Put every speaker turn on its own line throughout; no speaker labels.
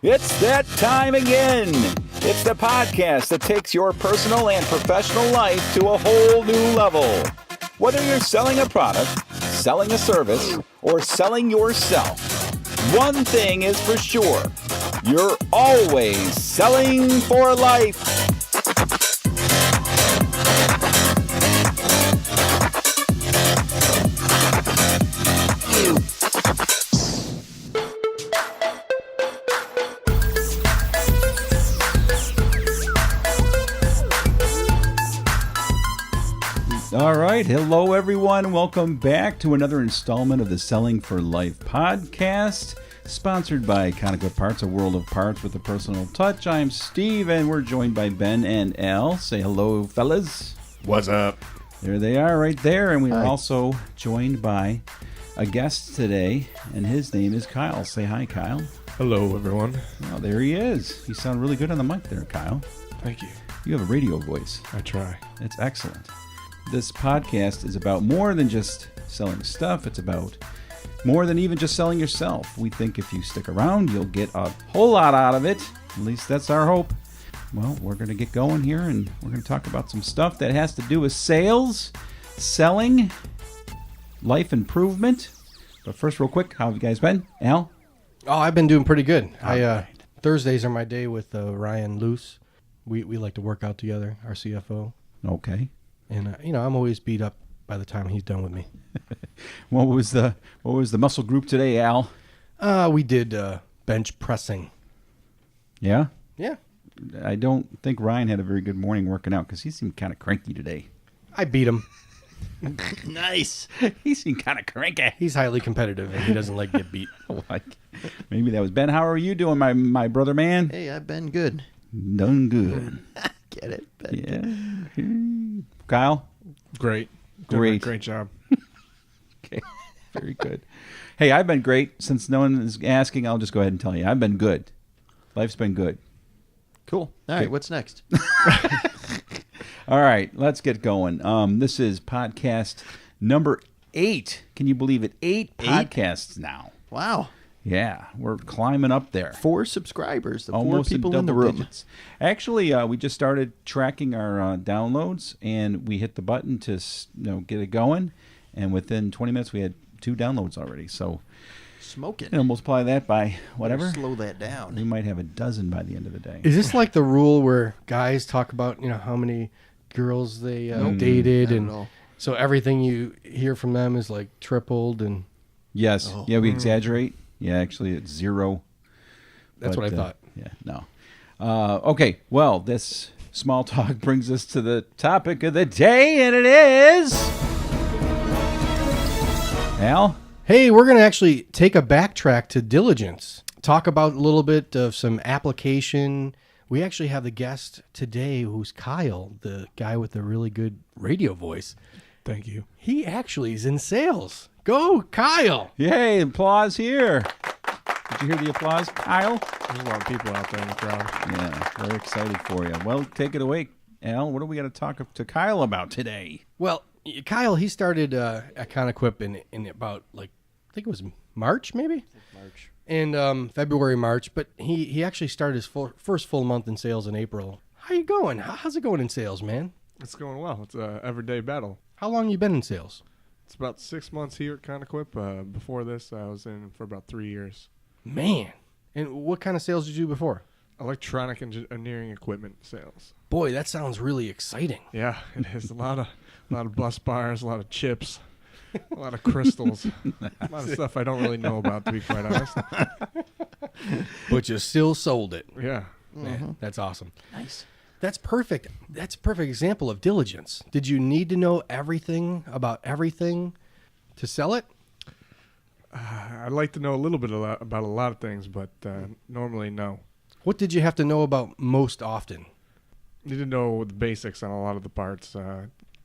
It's that time again. It's the podcast that takes your personal and professional life to a whole new level. Whether you're selling a product, selling a service, or selling yourself, one thing is for sure. You're always selling for life. All right. Hello, everyone. Welcome back to another installment of the Selling for Life podcast, sponsored by Conoco Parts, a world of parts with a personal touch. I'm Steve, and we're joined by Ben and Al. Say hello, fellas.
What's up?
There they are right there. And we are also joined by a guest today, and his name is Kyle. Say hi, Kyle.
Hello, everyone.
Oh, there he is. You sound really good on the mic there, Kyle.
Thank you.
You have a radio voice.
I try.
It's excellent. This podcast is about more than just selling stuff. It's about more than even just selling yourself. We think if you stick around, you'll get a whole lot out of it. At least that's our hope. Well, we're going to get going here, and we're going to talk about some stuff that has to do with sales, selling, life improvement. But first, real quick, how have you guys been? Al?
Oh, I've been doing pretty good.
Right.
Thursdays are my day with Ryan Luce. We like to work out together, our CFO.
Okay.
And I'm always beat up by the time he's done with me.
What was the muscle group today, Al?
We did bench pressing.
Yeah?
Yeah.
I don't think Ryan had a very good morning working out because he seemed kind of cranky today.
I beat him.
Nice. He seemed kind of cranky.
He's highly competitive, and he doesn't like to get beat.
Maybe that was Ben. How are you doing, my brother man?
Hey, I've been good.
Done good.
Get it?
Yeah. Kyle?
Great.
Great.
Great job.
Okay. Very good. Hey, I've been great. Since no one is asking, I'll just go ahead and tell you. I've been good. Life's been good.
Cool. All right, what's next?
All right, let's get going. This is podcast number 8. Can you believe it? 8 podcasts now.
Wow.
Yeah, we're climbing up there.
4 subscribers. The
Almost
4 people
in
in the
double
room.
digits. Actually, we just started tracking our downloads, and we hit the button to get it going. And within 20 minutes, we had 2 downloads already. So,
Smoking.
multiply that by whatever.
Slow that down.
We might have a dozen by the end of the day.
Is this like the rule where guys talk about how many girls they dated,
Not
and
at all.
so everything you hear from them is like tripled? And
Yes. Yeah, we exaggerate. Yeah, actually, it's 0.
that's what I thought.
Yeah, no. Okay, well, this small talk brings us to the topic of the day, and it is... Al?
Hey, we're going to actually take a backtrack to Diligence. Talk about a little bit of some application. We actually have the guest today who's Kyle, the guy with the really good radio voice.
Thank you.
He actually is in sales. Go, Kyle!
Yay, applause here. Did you hear the applause, Kyle?
There's a lot of people out there in the crowd.
Yeah, very excited for you. Well, take it away, Al. What are we going to talk to Kyle about today?
Well, Kyle, he started at Conoquip in about, I think it was March, maybe?
March.
In February, March. But he actually started his first full month in sales in April. How you going? How's it going in sales, man?
It's going well. It's an everyday battle.
How long you been in sales?
It's about 6 months here at Conoquip. Before this, I was in for about 3 years.
Man. And what kind of sales did you do before?
Electronic engineering equipment sales.
Boy, that sounds really exciting.
Yeah, it is a lot of bus bars, a lot of chips, a lot of crystals, a lot of stuff I don't really know about, to be quite honest.
But you still sold it.
Yeah.
Man, that's awesome.
Nice.
That's perfect. That's a perfect example of diligence. Did you need to know everything about everything to sell it?
I'd like to know a little bit about a lot of things, but normally no.
What did you have to know about most often?
Need to know the basics on a lot of the parts.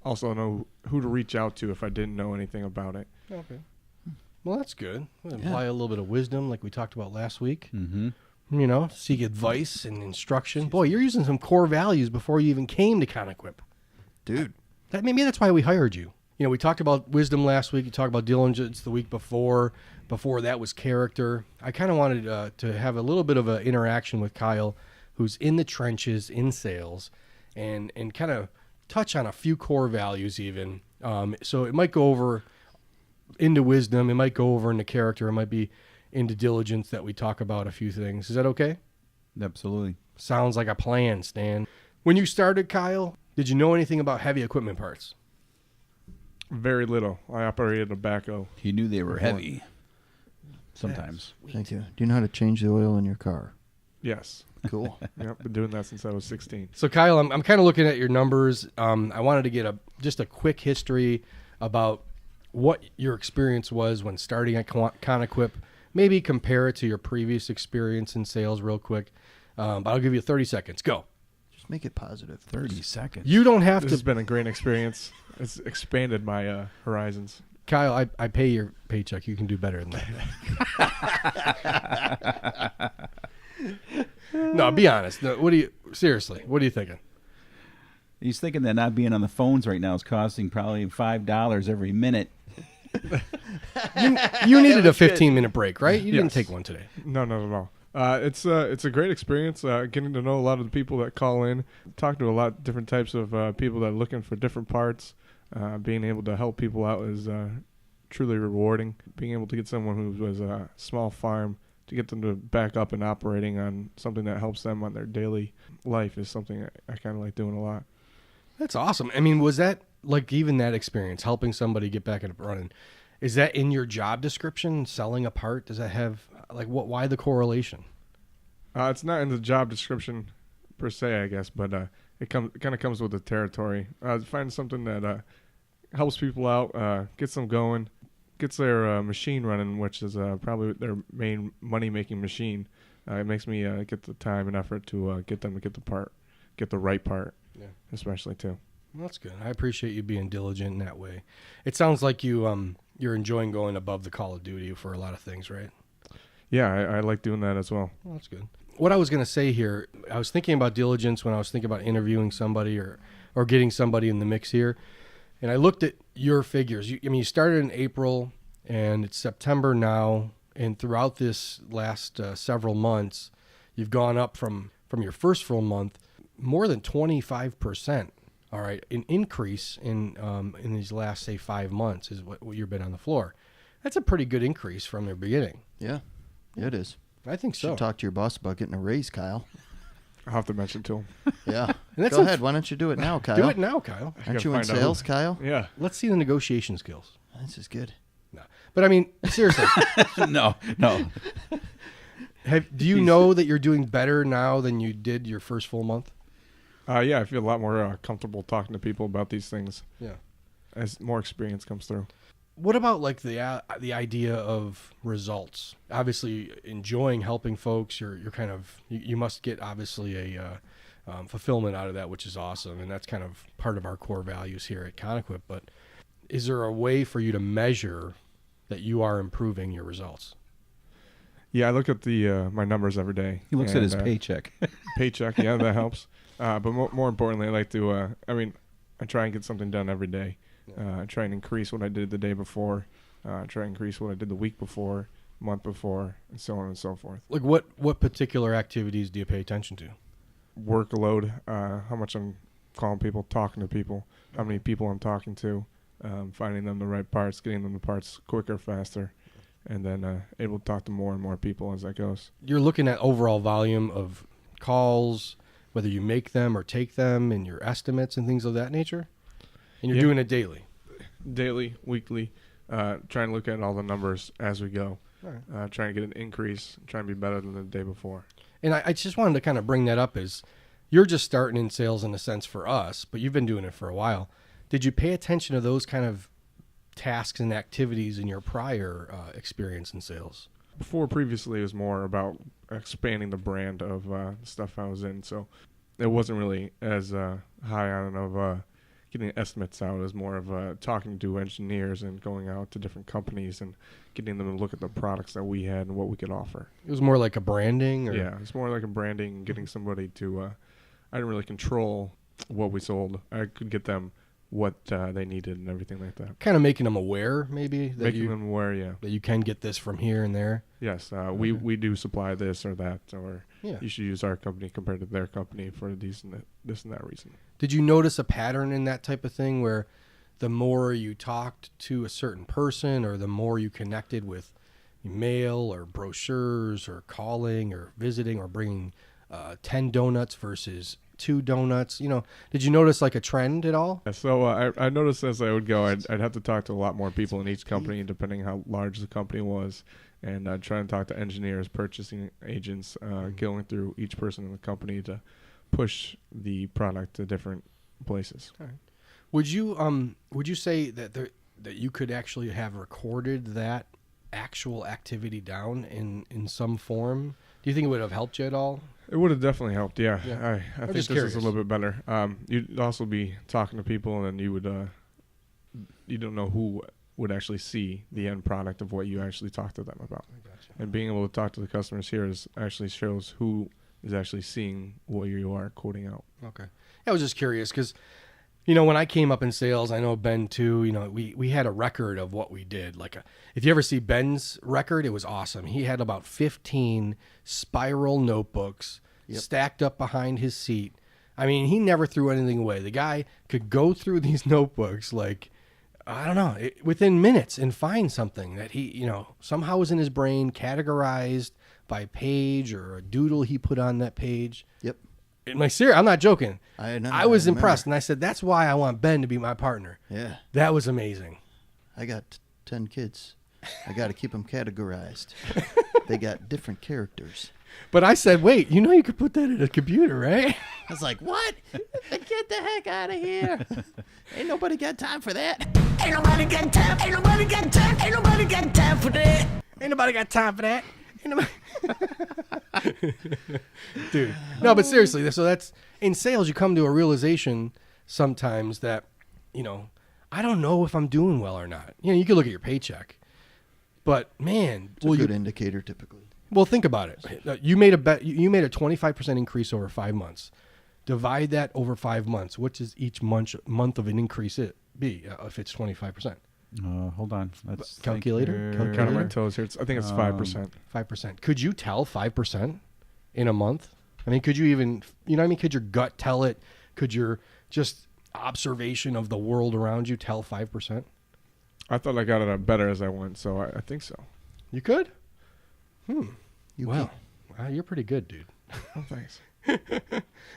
Also know who to reach out to if I didn't know anything about it.
Okay. Well, that's good. We'll apply a little bit of wisdom like we talked about last week.
Mm-hmm.
Seek advice and instruction. Boy, you're using some core values before you even came to Conoquip.
Dude.
Maybe that's why we hired you. we talked about wisdom last week. You talked about diligence the week before. Before that was character. I kind of wanted to have a little bit of an interaction with Kyle, who's in the trenches in sales, and kind of touch on a few core values even. So it might go over into wisdom. It might go over into character. It might be into diligence that we talk about a few things. Is that okay?
Absolutely.
Sounds like a plan, Stan. When you started, Kyle, did you know anything about heavy equipment parts?
Very little. I operated a backhoe.
He knew they were heavy. Sometimes.
Thank you. Do you know how to change the oil in your car?
Yes.
Cool.
Yep, been doing that since I was 16.
So, Kyle, I'm kind of looking at your numbers. I wanted to get just a quick history about what your experience was when starting at Conequip. Maybe compare it to your previous experience in sales real quick. But I'll give you 30 seconds. Go.
Just make it positive.
30 seconds.
You don't have
This
to.
has been a great experience. It's expanded my horizons.
Kyle, I pay your paycheck. You can do better than that. No, be honest. No, what are you thinking?
He's thinking that not being on the phones right now is costing probably $5 every minute.
You needed a 15-minute break, right? You didn't
Yes.
take one today.
No, not at all. It's a great experience. Getting to know a lot of the people that call in, talk to a lot of different types of people that are looking for different parts. Being able to help people out is truly rewarding. Being able to get someone who was a small farm to get them to back up and operating on something that helps them on their daily life is something I kind of like doing a lot.
That's awesome. I mean, was that like even that experience, helping somebody get back up running? Is that in your job description, selling a part? Does that have like what? Why the correlation?
It's not in the job description per se, I guess, but it kind of comes with the territory. Find something that helps people out, gets them going, gets their machine running, which is probably their main money-making machine. It makes me get the time and effort to get them to get the right part, especially too.
Well, that's good. I appreciate you being diligent in that way. It sounds like you're enjoying going above the call of duty for a lot of things, right?
Yeah, I like doing that as well.
Well, that's good. What I was going to say here, I was thinking about diligence when I was thinking about interviewing somebody or getting somebody in the mix here. And I looked at your figures. You started in April, and it's September now. And throughout this last several months, you've gone up from your first full month more than 25%. All right, an increase in these last, say, 5 months is what you've been on the floor. That's a pretty good increase from the beginning.
Yeah, it is.
I think so.
Should talk to your boss about getting a raise, Kyle.
I'll have to mention to him.
Yeah.
And that's
Go ahead. Why don't you do it now, Kyle?
Do it now, Kyle.
Aren't you in
find out
sales,
who-
Kyle?
Yeah.
Let's see the negotiation skills.
This is good.
No. But I mean, seriously,
No.
do you know that you're doing better now than you did your first full month?
Yeah, I feel a lot more comfortable talking to people about these things
Yeah.
as more experience comes through.
What about like the idea of results? Obviously, enjoying helping folks, you're kind of you must get obviously a fulfillment out of that, which is awesome, and that's kind of part of our core values here at Conequip. But is there a way for you to measure that you are improving your results?
Yeah, I look at the my numbers every day.
He looks at his
and,
paycheck.
Paycheck, yeah, that helps. But more importantly, I like to, I try and get something done every day. I try and increase what I did the day before. Try and increase what I did the week before, month before, and so on and so forth.
Like what particular activities do you pay attention to?
Workload, how much I'm calling people, talking to people, how many people I'm talking to, finding them the right parts, getting them the parts quicker, faster, and then able to talk to more and more people as that goes.
You're looking at overall volume of calls, whether you make them or take them, and your estimates and things of that nature? And you're doing it daily?
Daily, weekly, trying to look at all the numbers as we go.
All right.
Trying to get an increase, trying to be better than the day before.
And I just wanted to kind of bring that up as you're just starting in sales in a sense for us, but you've been doing it for a while. Did you pay attention to those kind of tasks and activities in your prior experience in sales?
Before, previously, it was more about expanding the brand of stuff I was in, so it wasn't really as high on of getting estimates out. It was more of talking to engineers and going out to different companies and getting them to look at the products that we had and what we could offer.
It was more like a branding? Or?
Yeah, it's more like a branding, getting somebody to I didn't really control what we sold. I could get them what they needed and everything like that.
Kind of making them aware, maybe, that
Making
you
them aware, yeah.
that you can get this from here and there.
Yes, we do supply this or that, or
Yeah.
you should use our company compared to their company for this and that reason.
Did you notice a pattern in that type of thing where the more you talked to a certain person or the more you connected with mail or brochures or calling or visiting or bringing 10 donuts versus 2 donuts, did you notice like a trend at all?
Yeah, so I noticed as I would go, I'd have to talk to a lot more people in each company, depending how large the company was, and I'd try and talk to engineers, purchasing agents, going through each person in the company to push the product to different places.
All right. Would you say that that you could actually have recorded that actual activity down in some form? Do you think it would have helped you at all?
It would have definitely helped, yeah. I think
just
this
curious.
is a little bit better. You'd also be talking to people, and then you would you don't know who would actually see the end product of what you actually talk to them about. And being able to talk to the customers here actually shows who is actually seeing what you are quoting out.
Okay. I was just curious because, when I came up in sales, I know Ben too, we had a record of what we did. Like if you ever see Ben's record, it was awesome. He had about 15 spiral notebooks stacked up behind his seat. I mean, he never threw anything away. The guy could go through these notebooks like, I don't know, within minutes and find something that he, somehow was in his brain, categorized by page or a doodle he put on that page.
Yep.
Am I serious? I'm not joking. I was
remember.
impressed, and I said, that's why I want Ben to be my partner.
Yeah.
That was amazing.
I got 10 kids. I got to keep them categorized. They got different characters.
But I said, wait, you could put that in a computer, right?
I was like, what? Get the heck out of here. Ain't nobody got time for that.
Ain't nobody got time. Ain't nobody got time. Ain't nobody got time for that.
Ain't nobody got time for that. Ain't nobody... Dude. No, but seriously, so that's in sales, you come to a realization sometimes that, I don't know if I'm doing well or not. You can look at your paycheck. But man,
It's a good indicator typically.
Well, think about it. You made a 25% increase over 5 months. Divide that over 5 months. What does each month of an increase be if it's 25%?
Hold on. Let's
Calculator?
think here.
Kind of my toes here. I think it's 5%.
5%. Could you tell 5% in a month? I mean, could you even, could your gut tell it? Could your just observation of the world around you tell 5%?
I thought I got it better as I went, so I think so.
You could?
You
Wow, you're pretty good, dude.
Oh, thanks.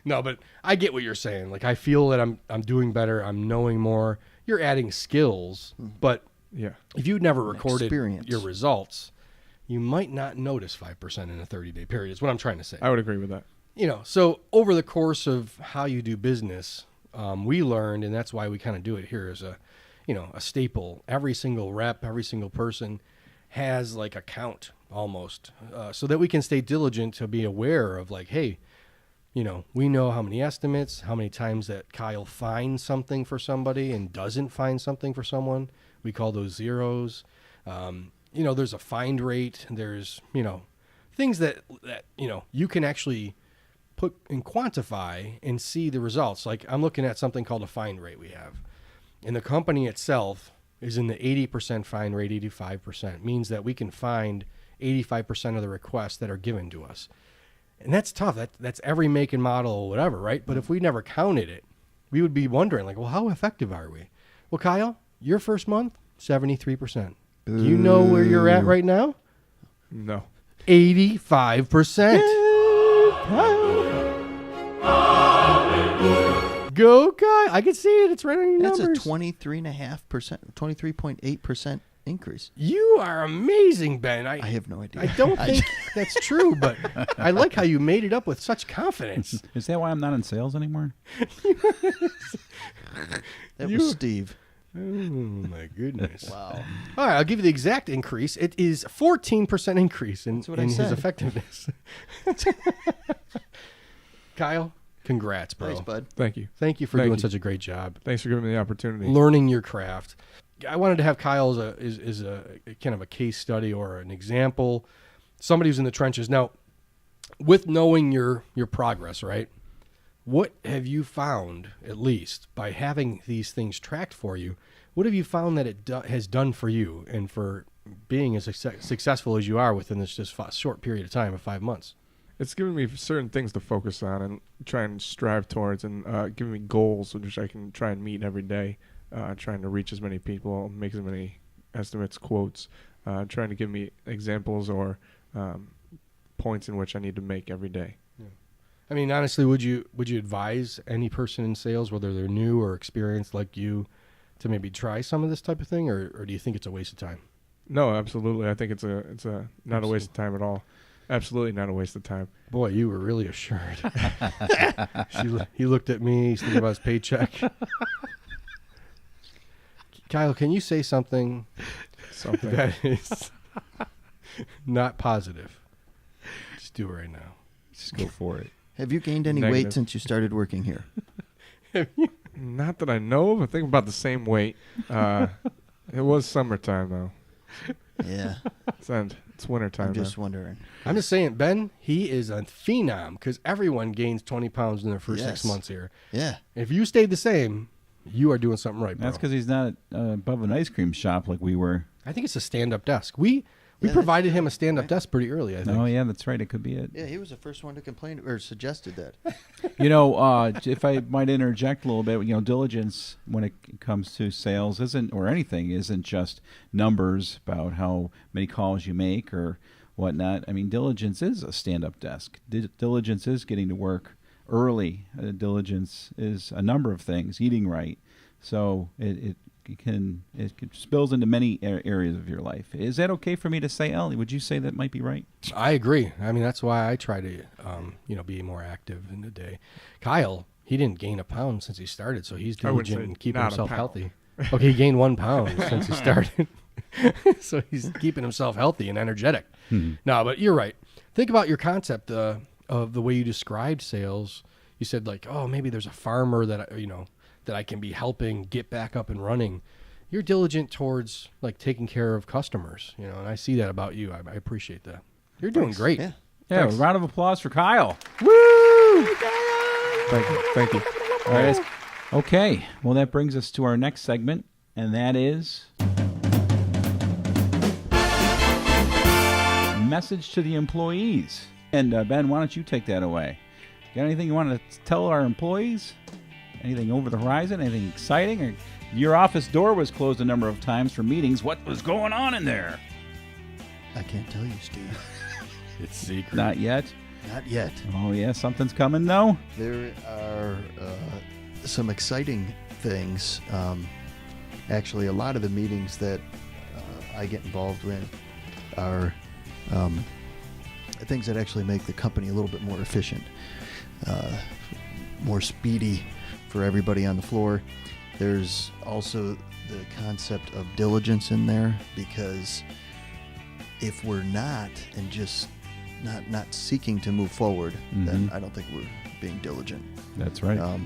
No, but I get what you're saying. Like, I feel that I'm doing better. I'm knowing more. You're adding skills, but
Yeah.
if you'd never recorded
experience.
your results, you might not notice 5% in a 30-day period is what I'm trying to say.
I would agree with that.
So over the course of how you do business, we learned, and that's why we kind of do it here as a staple. Every single rep, every single person has like a count almost, so that we can stay diligent to be aware of like, hey, we know how many estimates, how many times that Kyle finds something for somebody and doesn't find something for someone. We call those zeros. There's a find rate. There's, things that you can actually put and quantify and see the results. Like I'm looking at something called a find rate we have. And the company itself is in the 80% find rate, 85%. Means that we can find 85% of the requests that are given to us. And that's tough. That's every make and model or whatever, right? But if we never counted it, we would be wondering, like, well, how effective are we? Well, Kyle, your first month, 73%. Do you know where you're at right now?
No.
85%. Go, Kyle. I can see it. It's right on your
That's
numbers.
a 23.5%, 23.8% increase.
You are amazing, Ben.
I have no idea.
I don't think that's true, but I like how you made it up with such confidence.
Is that why I'm not in sales anymore?
That was Steve.
Oh, my goodness.
Wow.
All right, I'll give you the exact increase. It is 14% increase in
what I
his
said.
effectiveness. Kyle, congrats, bro.
Thanks, bud.
Thank you.
Thank you for
Thank
doing
you.
such a great job.
Thanks for giving me the opportunity.
Learning your craft. I wanted to have Kyle as a kind of a case study or an example, somebody who's in the trenches. Now, with knowing your progress, right? What have you found, at least, by having these things tracked for you, what have you found that it has done for you and for being as successful as you are within this just short period of time of 5 months?
It's given me certain things to focus on and try and strive towards, and giving me goals which I can try and meet every day, trying to reach as many people, make as many estimates, quotes, trying to give me examples or points in which I need to make every day.
I mean, honestly, would you advise any person in sales, whether they're new or experienced like you, to maybe try some of this type of thing, or do you think it's a waste of time?
No, absolutely. I think it's not a waste of time at all. Absolutely not a waste of time.
Boy, you were really assured. He looked at me. He's thinking about his paycheck. Kyle, can you say something that is not positive? Just do it right now.
Just go for it.
Have you gained any
Negative.
weight since you started working here?
Not that I know of. I think about the same weight. It was summertime, though.
Yeah.
It's wintertime.
I'm just
now.
wondering.
I'm just saying, Ben, he is a phenom because everyone gains 20 pounds in their first 6 months here.
Yeah.
If you stayed the same, you are doing something right, bro.
That's because he's not above an ice cream shop like we were.
I think it's a stand-up desk. We provided him a stand-up desk pretty early, I think.
Oh, yeah, that's right. It could be it.
Yeah, he was the first one to complain or suggested that.
You know, if I might interject a little bit, you know, diligence when it comes to sales isn't just numbers about how many calls you make or whatnot. I mean, diligence is a stand-up desk. Diligence is getting to work early. Diligence is a number of things, eating right. So it spills into many areas of your life. Is that okay for me to say, Ellie? Would you say that might be right?
I agree. I mean, that's why I try to, be more active in the day. Kyle, he didn't gain a pound since he started, so he's
I would
diligent
say
in keeping
not a
himself
pound.
healthy. Okay, he gained 1 pound since he started, so he's keeping himself healthy and energetic. No, but you're right. Think about your concept of the way you described sales. You said like, oh, maybe there's a farmer that that I can be helping get back up and running. You're diligent towards like taking care of customers, and I see that about you. I appreciate that. You're doing great.
Yeah.
Yeah, a round of applause for Kyle.
Woo!
Thank you.
All right. Okay. Well, that brings us to our next segment, and that is message to the employees. And Ben, why don't you take that away? Got anything you want to tell our employees? Anything over the horizon? Anything exciting? Or your office door was closed a number of times for meetings. What was going on in there?
I can't tell you, Steve.
It's secret.
Not yet.
Not yet.
Oh, yeah. Something's coming, though.
There are some exciting things. Actually, a lot of the meetings that I get involved in are things that actually make the company a little bit more efficient, more speedy for everybody on the floor. There's also the concept of diligence in there, because if we're not and just not seeking to move forward, then I don't think we're being diligent.
That's right.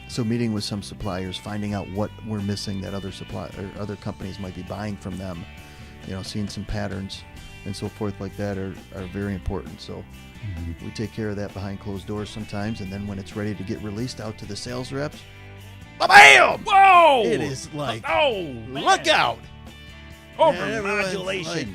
So meeting with some suppliers, finding out what we're missing that other companies might be buying from them, seeing some patterns and so forth like that are very important. So we take care of that behind closed doors sometimes, and then when it's ready to get released out to the sales reps, bam!
Whoa!
It is like,
Oh,
look out!
over
everyone's
modulation.
like,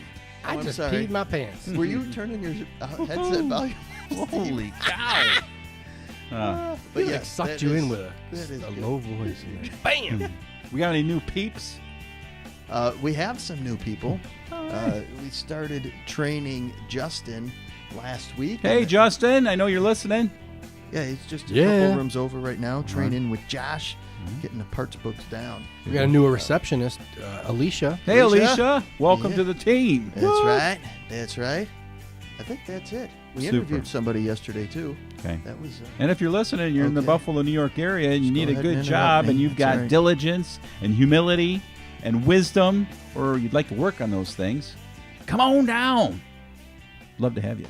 I
I'm
just
sorry.
peed my pants.
Were you turning your headset volume?
Holy cow!
But
He
yeah,
like sucked
that
you
is-
in with
that is
a
good.
low voice. Bam!
We got any new peeps?
We have some new people. We started training Justin last week.
Hey,
And-
Justin, I know you're listening.
Yeah, he's just a
Yeah.
couple rooms over right now, training with Josh, getting the parts books down.
We got a new receptionist, Alicia.
Hey,
Alicia?
Alicia. Welcome
Yeah.
to the team.
That's right. That's right. I think that's it. We
Super.
interviewed somebody yesterday too.
Okay.
That was.
And if you're listening, you're in the
Okay.
Buffalo, New York area, and you
Just
need
go
a
ahead
good
and
job,
interrupt
and
me.
you've
That's
got
all right.
diligence and humility and wisdom, or you'd like to work on those things, come on down. Love to have you.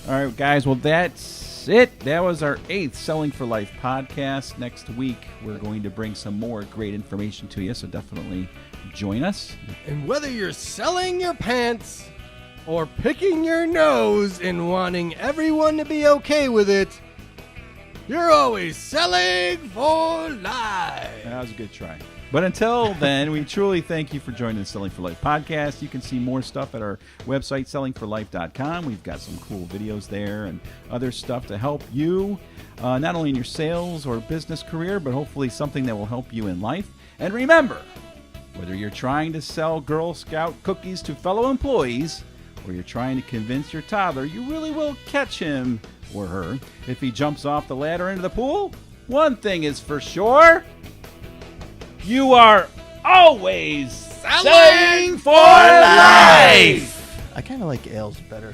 All right, guys. Well, that's it. That was our 8th Selling for Life podcast. Next week, we're going to bring some more great information to you, so definitely join us.
And whether you're selling your pants or picking your nose and wanting everyone to be okay with it, You're always selling for life.
That was a good try. But until then, we truly thank you for joining the Selling for Life podcast. You can see more stuff at our website, sellingforlife.com. We've got some cool videos there and other stuff to help you, not only in your sales or business career, but hopefully something that will help you in life. And remember, whether you're trying to sell Girl Scout cookies to fellow employees or you're trying to convince your toddler you really will catch him or her if he jumps off the ladder into the pool, one thing is for sure. You are always selling for life.
I kind of like Al's better.